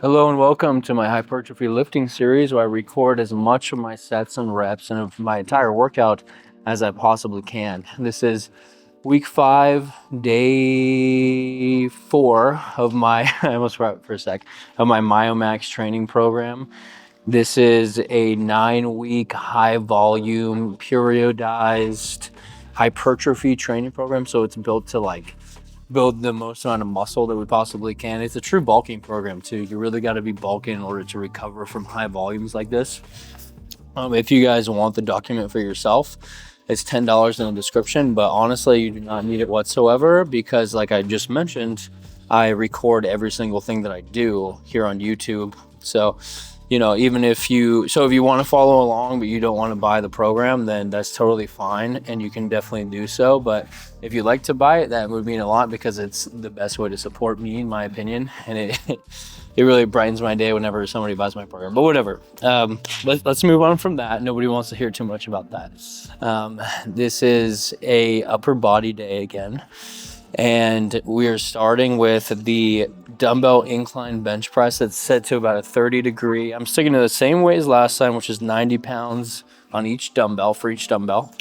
Hello and welcome to my hypertrophy lifting series where I record as much of my sets and reps and of my entire workout as I possibly can. This is week 5, day 4 of my, I almost forgot for a sec, of my Myomax training program. This is a 9-week high volume periodized hypertrophy training program. So it's built to build the most amount of muscle that we possibly can. It's a true bulking program too. You really got to be bulking in order to recover from high volumes like this. If you guys want the document for yourself, it's $10 in the description, but honestly, you do not need it whatsoever because like I just mentioned, I record every single thing that I do here on YouTube. So even if you want to follow along but you don't want to buy the program, then that's totally fine and you can definitely do so. But if you'd like to buy it, that would mean a lot because it's the best way to support me, in my opinion, and it really brightens my day whenever somebody buys my program. But whatever, let's move on from that. Nobody wants to hear too much about that. This is a upper body day again, and we're starting with the dumbbell incline bench press that's set to about a 30-degree. I'm sticking to the same way as last time, which is 90 pounds on each dumbbell for each dumbbell.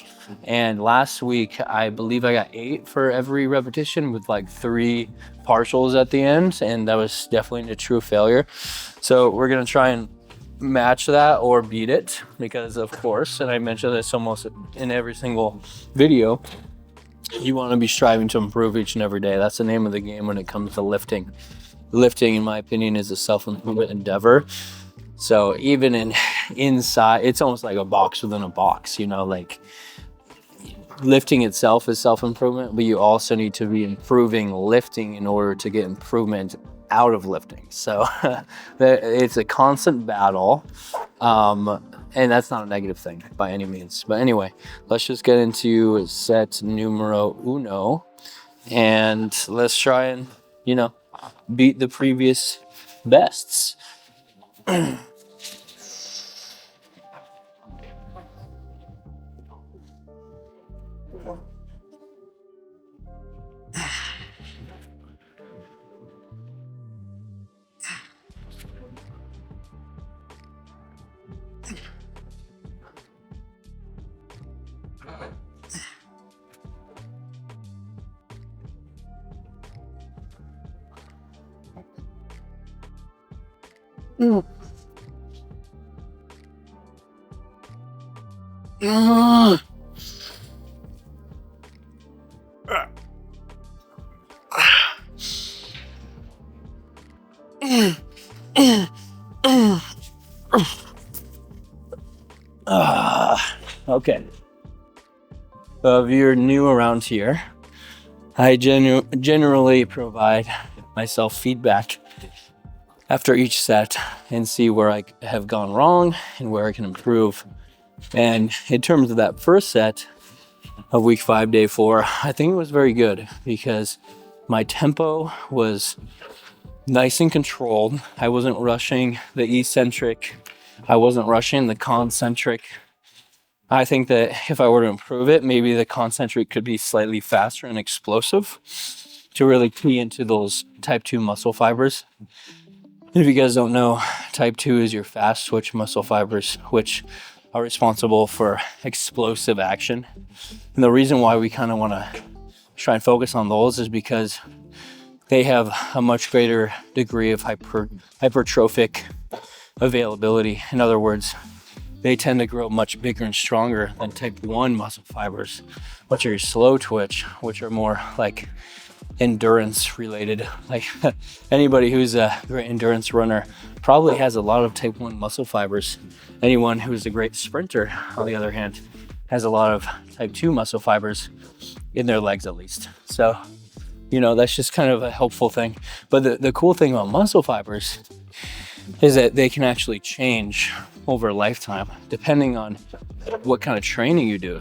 And last week, I believe I got 8 for every repetition with like 3 partials at the end. And that was definitely a true failure. So we're going to try and match that or beat it because, of course, and I mentioned this almost in every single video, you want to be striving to improve each and every day. That's the name of the game when it comes to lifting. Lifting, in my opinion, is a self-improvement endeavor. So even inside, it's almost like a box within a box, like lifting itself is self-improvement, but you also need to be improving lifting in order to get improvement out of lifting. So it's a constant battle. And that's not a negative thing by any means. But anyway, let's just get into set numero uno. And let's try and, beat the previous bests. Okay. So if you're new around here, I generally provide myself feedback after each set and see where I have gone wrong and where I can improve. And in terms of that first set of week 5, day 4, I think it was very good because my tempo was nice and controlled. I wasn't rushing the eccentric. I wasn't rushing the concentric. I think that if I were to improve it, maybe the concentric could be slightly faster and explosive to really key into those type 2 muscle fibers. And if you guys don't know, type 2 is your fast twitch muscle fibers, which are responsible for explosive action. And the reason why we kind of want to try and focus on those is because they have a much greater degree of hypertrophic availability. In other words, they tend to grow much bigger and stronger than type 1 muscle fibers, which are your slow twitch, which are more like endurance related. Like anybody who's a great endurance runner probably has a lot of type 1 muscle fibers. Anyone who's a great sprinter, on the other hand, has a lot of type 2 muscle fibers in their legs at least. So, that's just kind of a helpful thing. But the cool thing about muscle fibers is that they can actually change over a lifetime depending on what kind of training you do.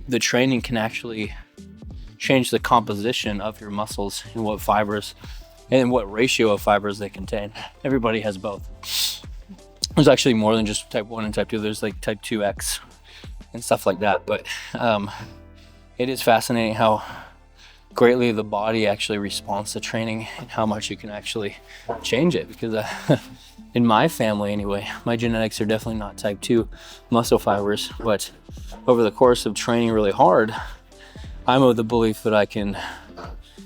The training can actually change the composition of your muscles and what fibers and what ratio of fibers they contain. Everybody has both. There's actually more than just type 1 and type 2. There's like type 2X and stuff like that. But it is fascinating how greatly the body actually responds to training and how much you can actually change it. Because in my family anyway, my genetics are definitely not type 2 muscle fibers, but over the course of training really hard, I'm of the belief that I can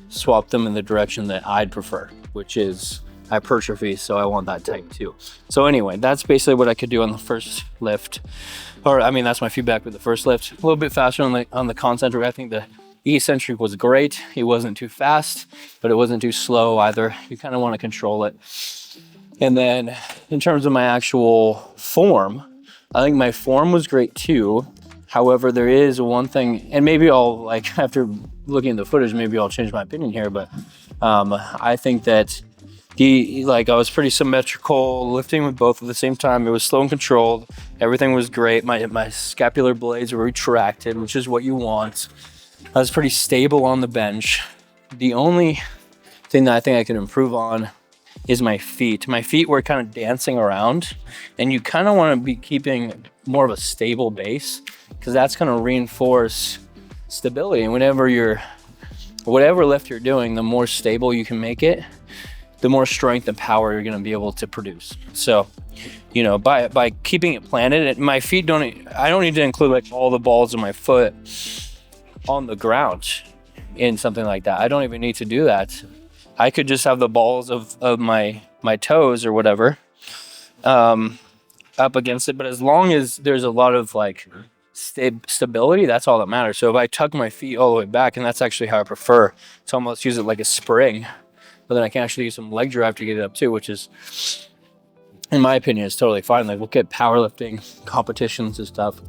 swap them in the direction that I'd prefer, which is hypertrophy. So I want that type 2. So anyway, that's basically what I could do on the first lift. Or I mean, that's my feedback with the first lift. A little bit faster on the concentric. I think the eccentric was great. It wasn't too fast, but it wasn't too slow either. You kind of want to control it. And then in terms of my actual form, I think my form was great too. However, there is one thing, and maybe I'll, like, after looking at the footage, maybe I'll change my opinion here, but I think that I was pretty symmetrical, lifting with both at the same time. It was slow and controlled. Everything was great. My scapular blades were retracted, which is what you want. I was pretty stable on the bench. The only thing that I think I could improve on is my feet. My feet were kind of dancing around, and you kind of want to be keeping more of a stable base, because that's going to reinforce stability. And whatever lift you're doing, the more stable you can make it, the more strength and power you're going to be able to produce. So, you know, by keeping it planted, my feet I don't need to include like all the balls of my foot on the ground in something like that. I don't even need to do that. I could just have the balls of my toes or whatever up against it. But as long as there's a lot of like stability, that's all that matters. So if I tuck my feet all the way back, and that's actually how I prefer to almost use it like a spring, but then I can actually use some leg drive to get it up too, which is, in my opinion, is totally fine. Like, look at powerlifting competitions and stuff.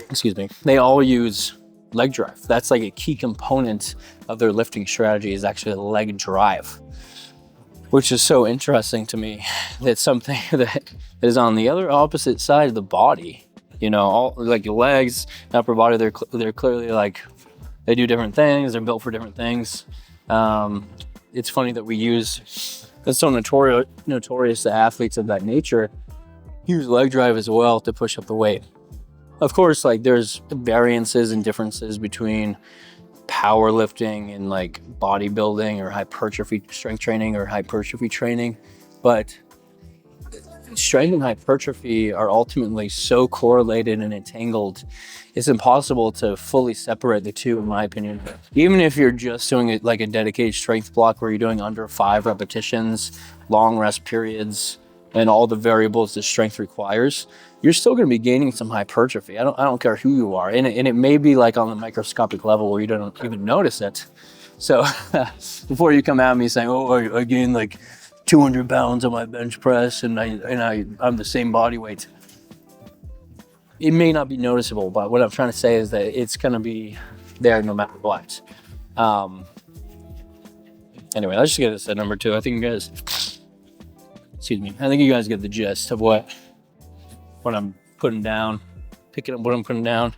Excuse me. They all use leg drive. That's like a key component of their lifting strategy, is actually a leg drive, which is so interesting to me. That's something that is on the other opposite side of the body. You know, all like your legs, upper body, they're clearly like, they do different things. They're built for different things. It's funny that we use, it's so notorious that athletes of that nature use leg drive as well to push up the weight. Of course, like, there's variances and differences between powerlifting and like bodybuilding or hypertrophy strength training or hypertrophy training, but strength and hypertrophy are ultimately so correlated and entangled. It's impossible to fully separate the two, in my opinion. Even if you're just doing it like a dedicated strength block where you're doing under 5 repetitions, long rest periods, and all the variables that strength requires, you're still going to be gaining some hypertrophy. I don't care who you are, and it may be like on the microscopic level where you don't even notice it. So before you come at me saying, "Oh, I gained like 200 pounds on my bench press, and I'm the same body weight," it may not be noticeable, but what I'm trying to say is that it's going to be there no matter what. Anyway, let's just get this at number 2. I think you guys, excuse me, I think you guys get the gist of what I'm putting down, picking up what I'm putting down.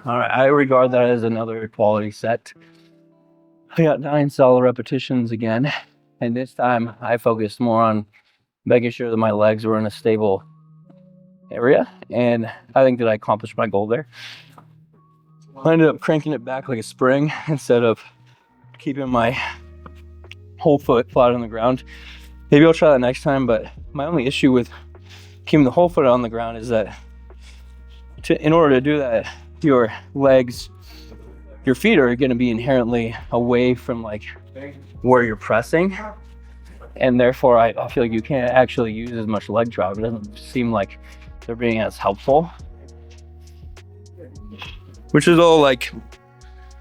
All right, I regard that as another quality set. I got 9 solid repetitions again, and this time I focused more on making sure that my legs were in a stable area, and I think that I accomplished my goal there. I ended up cranking it back like a spring instead of keeping my whole foot flat on the ground. Maybe I'll try that next time, but my only issue with keeping the whole foot on the ground is that in order to do that, your legs, your feet are going to be inherently away from like where you're pressing, and therefore I feel like you can't actually use as much leg drop. It doesn't seem like they're being as helpful, which is all like,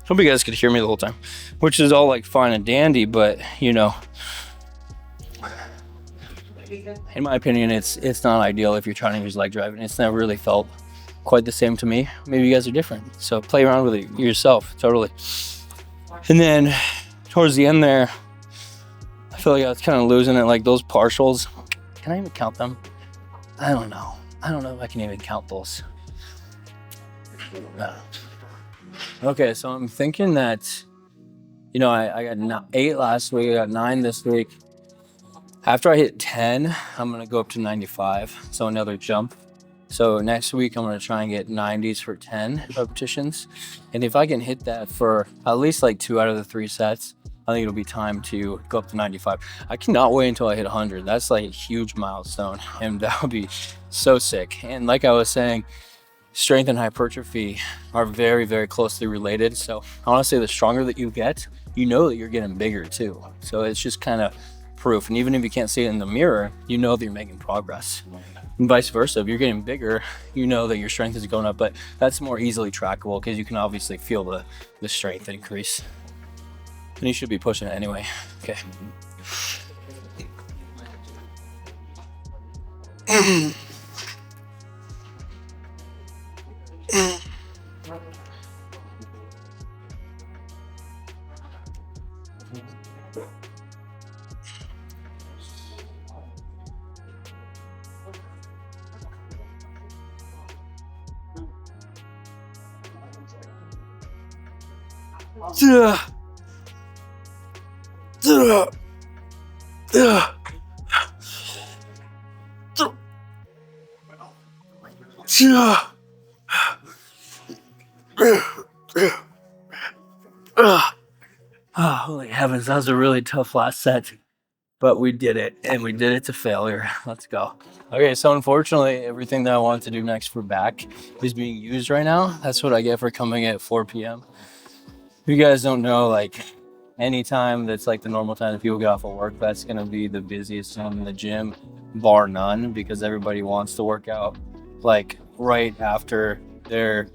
hope you guys could hear me the whole time, which is all like fine and dandy, but you know, in my opinion, it's not ideal if you're trying to use leg drive, and it's never really felt quite the same to me. Maybe you guys are different, so play around with it yourself, totally. And then towards the end there, I feel like I was kind of losing it, like those partials. Can I even count them? I don't know if I can even count those. Okay, so I'm thinking that, you know, I got 8 last week, I got 9 this week. After I hit 10, I'm gonna go up to 95, so another jump. So next week, I'm gonna try and get 90s for 10 repetitions. And if I can hit that for at least like 2 out of the 3 sets, I think it'll be time to go up to 95. I cannot wait until I hit 100. That's like a huge milestone, and that would be so sick. And like I was saying, strength and hypertrophy are very, very closely related. So I wanna say the stronger that you get, you know that you're getting bigger too. So it's just kind of proof. And even if you can't see it in the mirror, you know that you're making progress. And vice versa, if you're getting bigger, you know that your strength is going up, but that's more easily trackable because you can obviously feel the strength increase. And you should be pushing it anyway. Okay. Oh, holy heavens, that was a really tough last set, but we did it, and we did it to failure. Let's go. Okay, so unfortunately, everything that I wanted to do next for back is being used right now. That's what I get for coming at 4 p.m. If you guys don't know, like, anytime that's like the normal time that people get off of work, that's gonna be the busiest time in the gym, bar none, because everybody wants to work out like right after they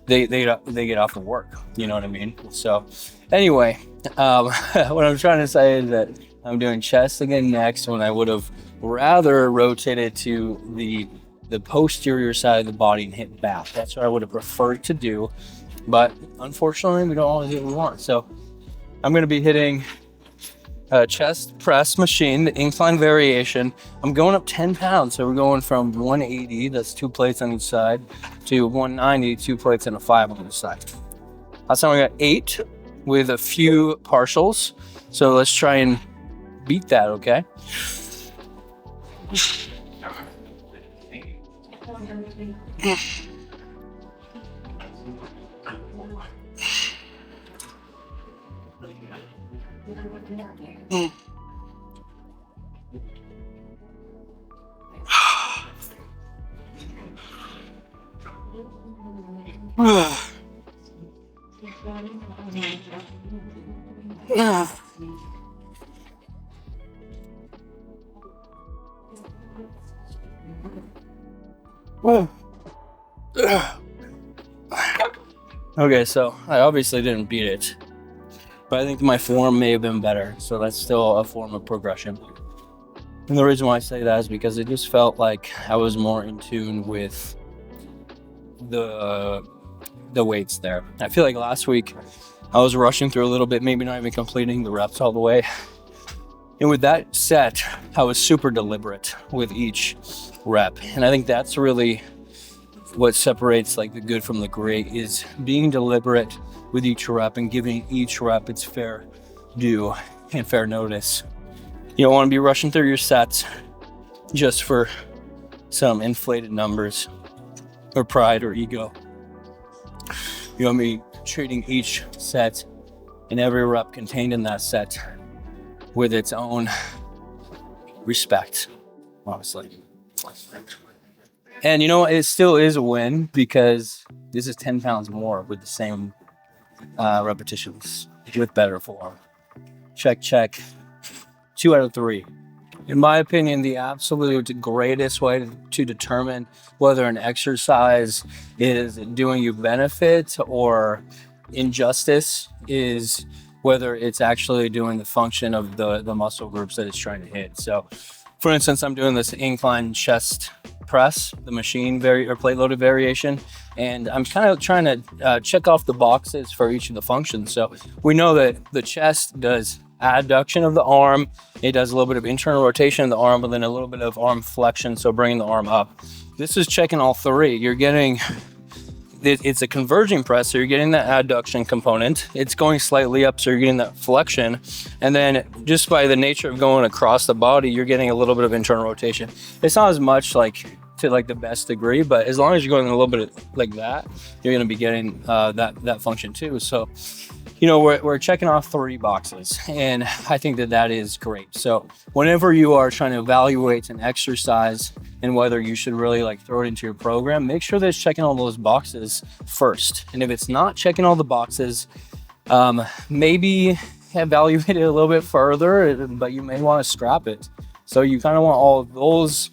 get off of work. You know what I mean? So anyway, what I'm trying to say is that I'm doing chest again next, when I would have rather rotated to the posterior side of the body and hit back. That's what I would have preferred to do, but unfortunately we don't always get what we want. So I'm going to be hitting a chest press machine, the incline variation. I'm going up 10 pounds. So we're going from 180, that's 2 plates on each side, to 190, 2 plates and a 5 on each side. Last time I got 8 with a few partials. So let's try and beat that, okay? Okay, so I obviously didn't beat it, but I think my form may have been better, so that's still a form of progression. And the reason why I say that is because it just felt like I was more in tune with the weights there. I feel like last week I was rushing through a little bit, maybe not even completing the reps all the way. And with that set, I was super deliberate with each rep. And I think that's really what separates like the good from the great, is being deliberate with each rep and giving each rep its fair due and fair notice. You don't want to be rushing through your sets just for some inflated numbers or pride or ego. You want to be treating each set and every rep contained in that set with its own respect, obviously. And you know, it still is a win because this is 10 pounds more with the same repetitions with better form. check, check. 2 out of 3. In my opinion, the absolute greatest way to determine whether an exercise is doing you benefit or injustice is whether it's actually doing the function of the muscle groups that it's trying to hit. So, for instance, I'm doing this incline chest press, the machine or plate loaded variation, and I'm kind of trying to check off the boxes for each of the functions. So we know that the chest does adduction of the arm, it does a little bit of internal rotation of the arm, but then a little bit of arm flexion, so bringing the arm up. This is checking all 3. You're getting, it's a converging press, so you're getting that adduction component. It's going slightly up, so you're getting that flexion. And then just by the nature of going across the body, you're getting a little bit of internal rotation. It's not as much to the best degree, but as long as you're going a little bit like that, you're going to be getting that function too. So, we're checking off 3 boxes, and I think that is great. So whenever you are trying to evaluate an exercise and whether you should really throw it into your program, make sure that it's checking all those boxes first. And if it's not checking all the boxes, maybe evaluate it a little bit further, but you may want to scrap it. So you kind of want all of those.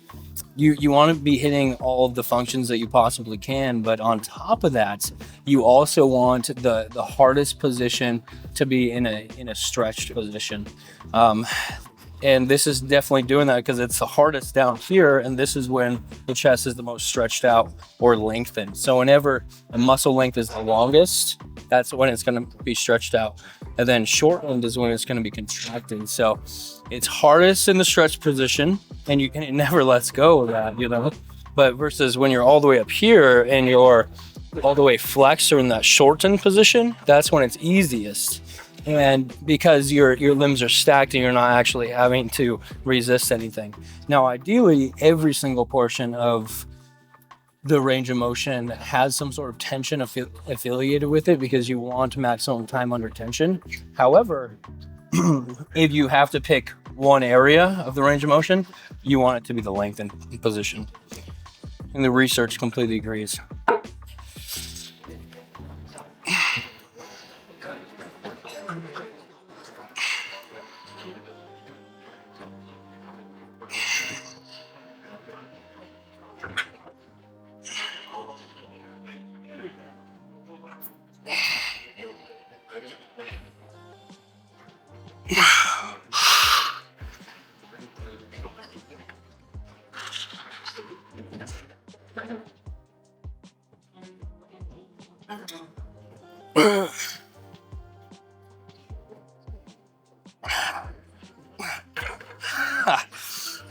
You want to be hitting all of the functions that you possibly can, but on top of that, you also want the hardest position to be in a stretched position. And this is definitely doing that because it's the hardest down here, and this is when the chest is the most stretched out or lengthened. So whenever a muscle length is the longest, that's when it's going to be stretched out. And then shortened is when it's going to be contracted. So it's hardest in the stretched position, and it never lets go of that, But versus when you're all the way up here and you're all the way flexed or in that shortened position, that's when it's easiest. And because your limbs are stacked and you're not actually having to resist anything. Now, ideally, every single portion of the range of motion has some sort of tension affiliated with it because you want maximum time under tension. However, if you have to pick one area of the range of motion, you want it to be the lengthened position. And the research completely agrees.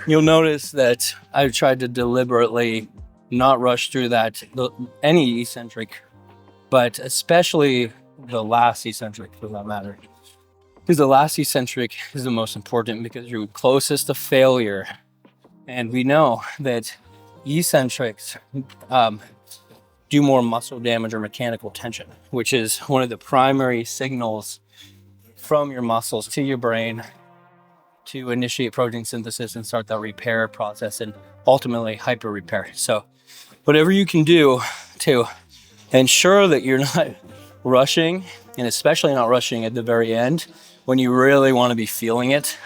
You'll notice that I've tried to deliberately not rush through any eccentric, but especially the last eccentric for that matter. Because the last eccentric is the most important because you're closest to failure. And we know that eccentrics do more muscle damage or mechanical tension, which is one of the primary signals from your muscles to your brain to initiate protein synthesis and start that repair process and ultimately hyper repair. So whatever you can do to ensure that you're not rushing, and especially not rushing at the very end when you really want to be feeling it,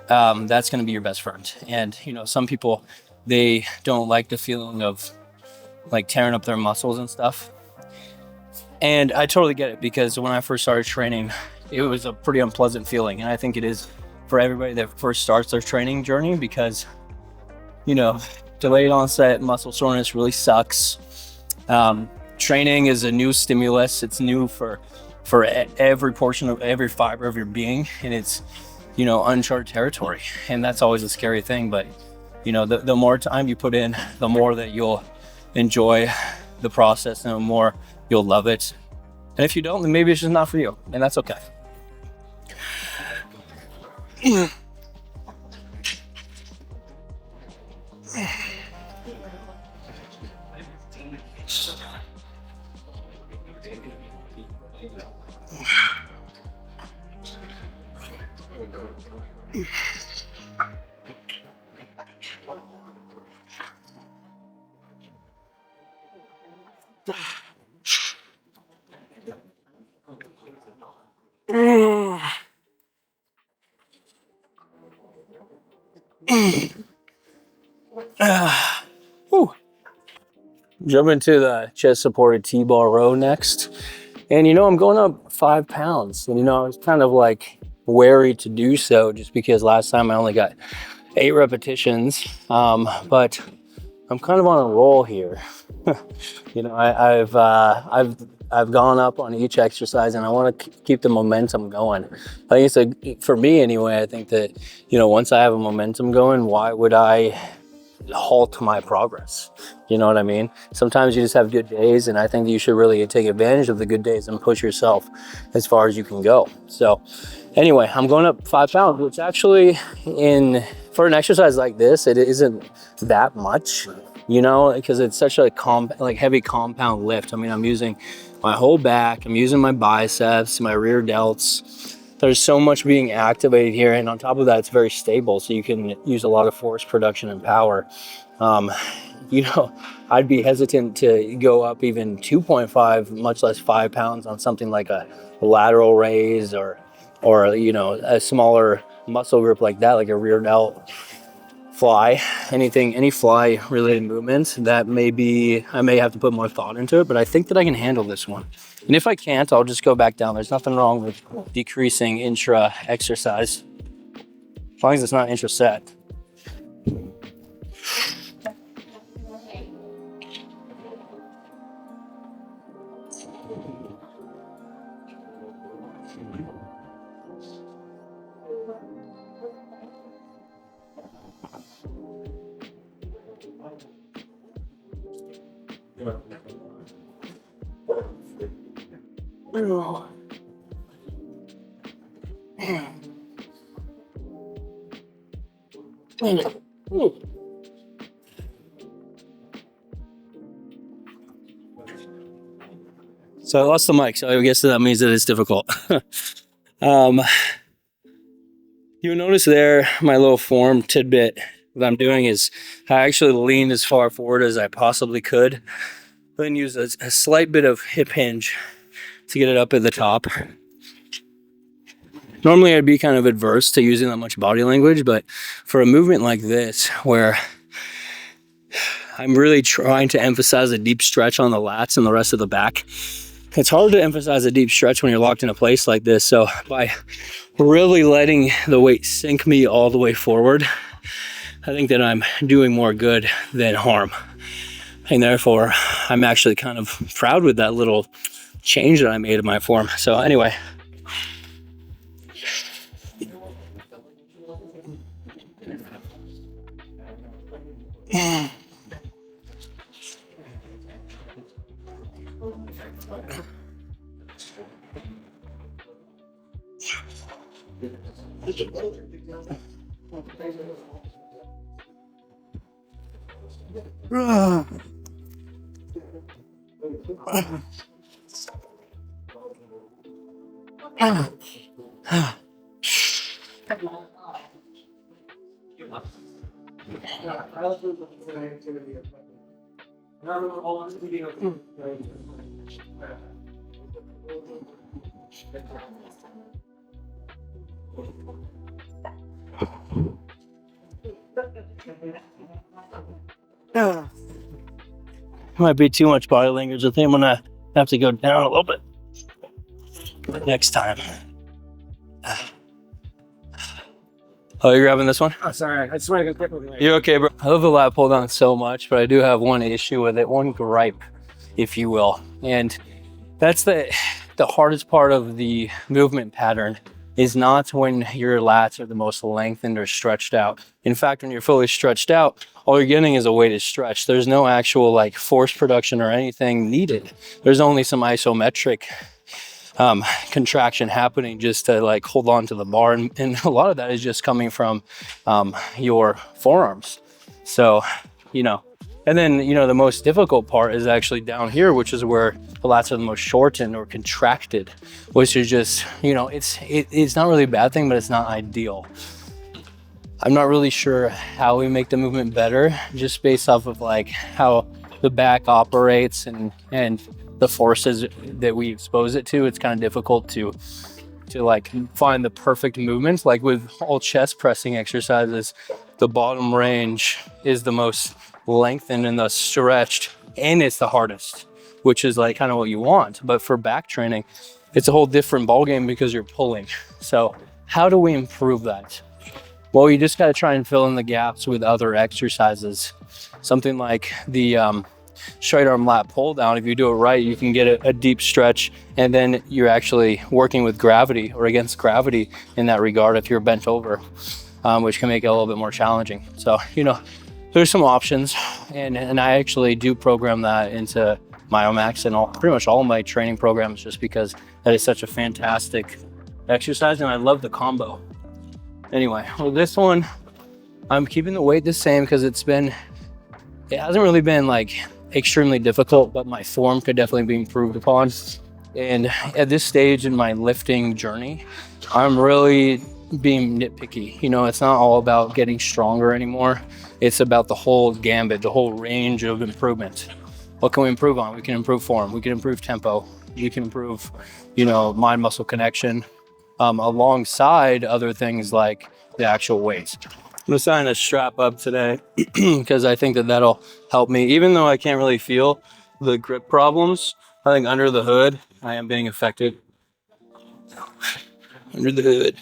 that's going to be your best friend. And some people, they don't like the feeling of tearing up their muscles and stuff. And I totally get it because when I first started training, it was a pretty unpleasant feeling. And I think it is for everybody that first starts their training journey because, delayed onset muscle soreness really sucks. Training is a new stimulus. It's new for every portion of every fiber of your being, and it's, uncharted territory. And that's always a scary thing. But, the more time you put in, the more that you'll enjoy the process and the more you'll love it. And if you don't, then maybe it's just not for you, and that's okay. Whew. Jump into the chest supported T-bar row next. And I'm going up 5 pounds. And I was kind of like wary to do so just because last time I only got 8 repetitions. But I'm kind of on a roll here. I've gone up on each exercise and I want to keep the momentum going. I think for me anyway, I think that, once I have a momentum going, why would I halt my progress? You know what I mean? Sometimes you just have good days, and I think you should really take advantage of the good days and push yourself as far as you can go. So anyway, I'm going up 5 pounds, which actually for an exercise like this, it isn't that much, because it's such a heavy compound lift. I mean, I'm using my whole back, I'm using my biceps, my rear delts. There's so much being activated here, and on top of that, it's very stable, so you can use a lot of force production and power. I'd be hesitant to go up even 2.5, much less 5 pounds on something like a lateral raise or a smaller muscle group like that, like a rear delt, fly, any fly related movements. I may have to put more thought into it, but I think that I can handle this one. And if I can't, I'll just go back down. There's nothing wrong with decreasing intra exercise, as long as it's not intra set. So I lost the mic, so I guess that means that it's difficult. You'll notice there, my little form tidbit, what I'm doing is I actually lean as far forward as I possibly could, then use a slight bit of hip hinge to get it up at the top. Normally I'd be kind of adverse to using that much body language, but for a movement like this, where I'm really trying to emphasize a deep stretch on the lats and the rest of the back, it's hard to emphasize a deep stretch when you're locked in a place like this. So by really letting the weight sink me all the way forward, I think that I'm doing more good than harm. And therefore, I'm actually kind of proud with that little change that I made in my form. So anyway. Might be too much body language. I think I'm gonna have to go down a little bit next time. Oh, you're grabbing this one? Oh, sorry. I just want to go quickly. You're okay, bro. I love the lat pull down so much, but I do have one issue with it, one gripe, if you will. And that's the hardest part of the movement pattern is not when your lats are the most lengthened or stretched out. In fact, when you're fully stretched out, all you're getting is a weighted stretch. There's no actual like force production or anything needed. There's only some isometric contraction happening just to like hold on to the bar, and a lot of that is just coming from your forearms. So and then the most difficult part is actually down here, which is where the lats are the most shortened or contracted, which is just it's not really a bad thing, but it's not ideal. I'm not really sure how we make the movement better, just based off of like how the back operates and the forces that we expose it to. It's kind of difficult to like find the perfect movements. Like with all chest pressing exercises, the bottom range is the most lengthened and thus stretched, and it's the hardest, which is like kind of what you want. But for back training, it's a whole different ballgame because you're pulling. So how do we improve that? Well, you just got to try and fill in the gaps with other exercises. Something like the straight arm lat pull down. If you do it right, you can get a deep stretch, and then you're actually working with gravity or against gravity in that regard if you're bent over, which can make it a little bit more challenging. So, you know, there's some options, and I actually do program that into Myomax and pretty much all of my training programs, just because that is such a fantastic exercise, and I love the combo. Anyway, well, this one, I'm keeping the weight the same because it hasn't really been like extremely difficult, but my form could definitely be improved upon. And at this stage in my lifting journey, I'm really being nitpicky. You know, it's not all about getting stronger anymore. It's about the whole gambit, the whole range of improvement. What can we improve on? We can improve form. We can improve tempo. We can improve, you know, mind-muscle connection, alongside other things like the actual weights. I'm deciding to strap up today because I think that that'll help me. Even though I can't really feel the grip problems, I think under the hood, I am being affected. Under the hood.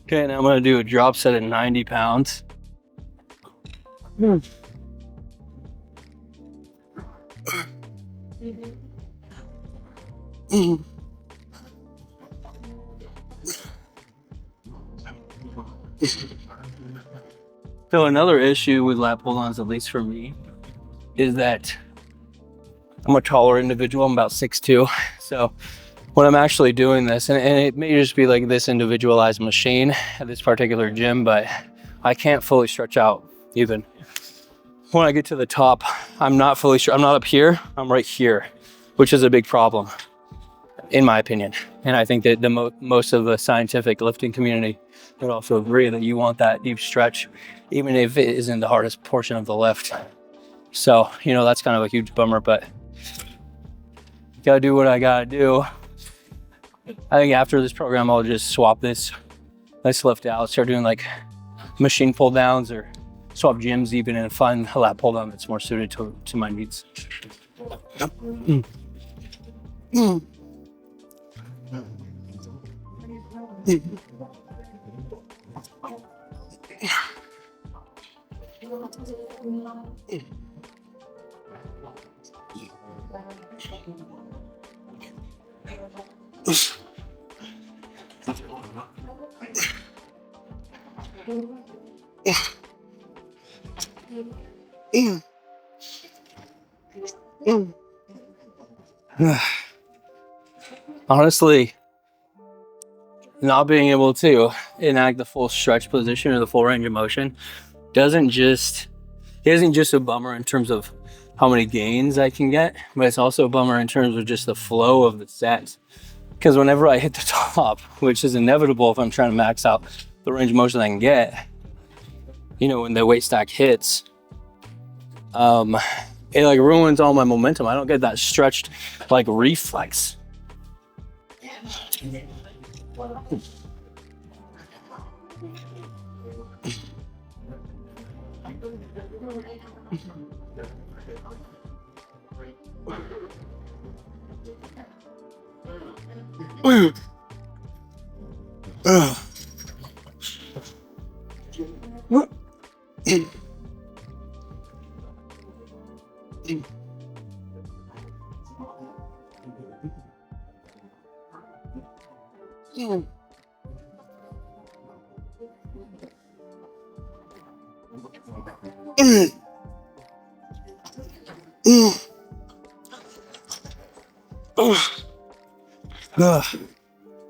Okay, now I'm gonna do a drop set at 90 pounds. So another issue with lat pull-downs, at least for me, is that I'm a taller individual. I'm about 6'2". So when I'm actually doing this, and it may just be like this individualized machine at this particular gym, but I can't fully stretch out even. When I get to the top, I'm not fully I'm not up here, I'm right here, which is a big problem, in my opinion. And I think that most of the scientific lifting community would also agree that you want that deep stretch, even if it isn't the hardest portion of the lift. So, you know, that's kind of a huge bummer, but gotta do what I gotta do. I think after this program, I'll just swap this lift out, start doing like machine pull downs, or swap gyms even, and find a lat pull down that's more suited to my needs. Honestly, not being able to enact the full stretch position or the full range of motion isn't just a bummer in terms of how many gains I can get, but it's also a bummer in terms of just the flow of the set. Because whenever I hit the top, which is inevitable if I'm trying to max out the range of motion I can get, you know, when the weight stack hits, it like ruins all my momentum. I don't get that stretched like reflex.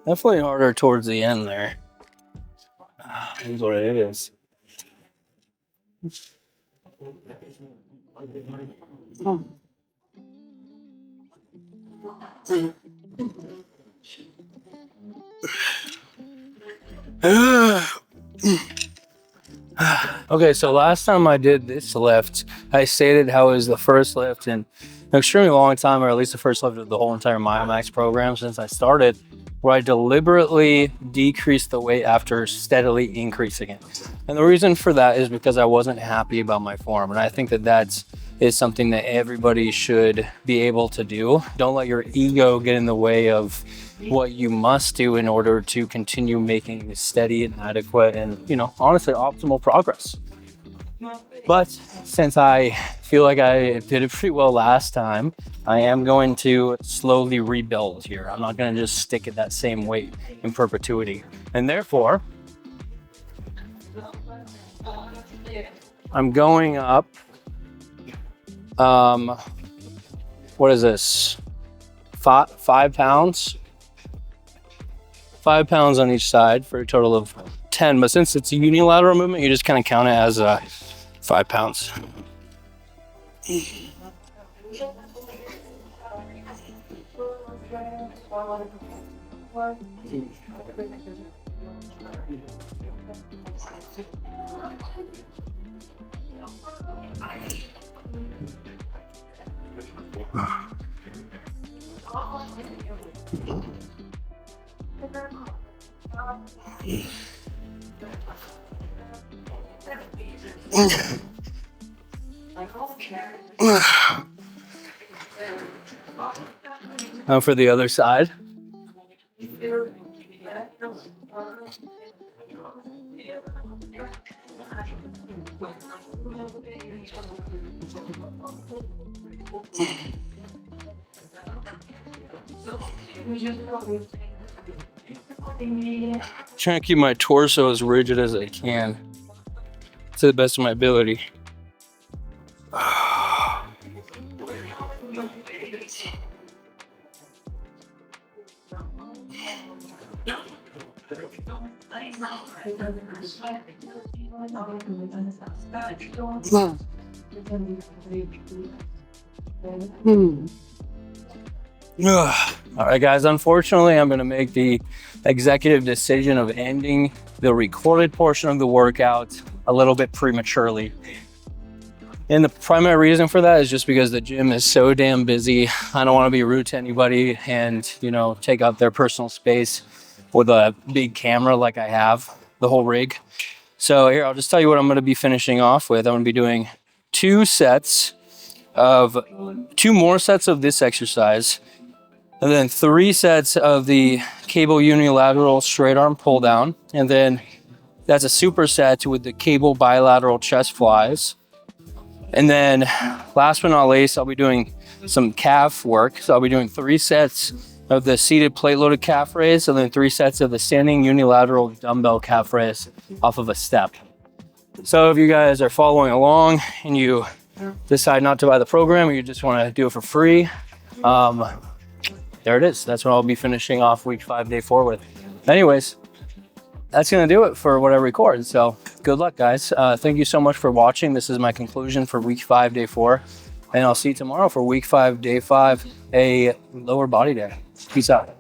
Definitely harder towards the end there. Is what it is. Okay, so last time I did this lift, I stated how it was the first lift in an extremely long time, or at least the first lift of the whole entire Myomax program since I started, where I deliberately decreased the weight after steadily increasing it. And the reason for that is because I wasn't happy about my form. And I think that is something that everybody should be able to do. Don't let your ego get in the way of what you must do in order to continue making steady and adequate and, you know, honestly optimal progress. But since I feel like I did it pretty well last time, I am going to slowly rebuild here. I'm not going to just stick at that same weight in perpetuity. And therefore, I'm going up, what is this? 5 pounds? 5 pounds on each side for a total of 10. But since it's a unilateral movement, you just kind of count it as 5 pounds. Now for the other side. Trying to keep my torso as rigid as I can to the best of my ability. All right, guys, unfortunately, I'm going to make the executive decision of ending the recorded portion of the workout a little bit prematurely. And the primary reason for that is just because the gym is so damn busy. I don't want to be rude to anybody and, you know, take up their personal space with a big camera like I have, the whole rig. So here, I'll just tell you what I'm going to be finishing off with. I'm going to be doing 2 more sets of this exercise, and then 3 sets of the cable unilateral straight arm pull down. And then that's a superset with the cable bilateral chest flies. And then last but not least, I'll be doing some calf work. So I'll be doing 3 sets of the seated plate loaded calf raise, and then 3 sets of the standing unilateral dumbbell calf raise off of a step. So if you guys are following along and you decide not to buy the program, or you just want to do it for free, there it is. That's what I'll be finishing off week 5, day 4 with. Anyways, that's going to do it for what I record. So good luck, guys. Thank you so much for watching. This is my conclusion for week 5, day 4. And I'll see you tomorrow for week 5, day 5, a lower body day. Peace out.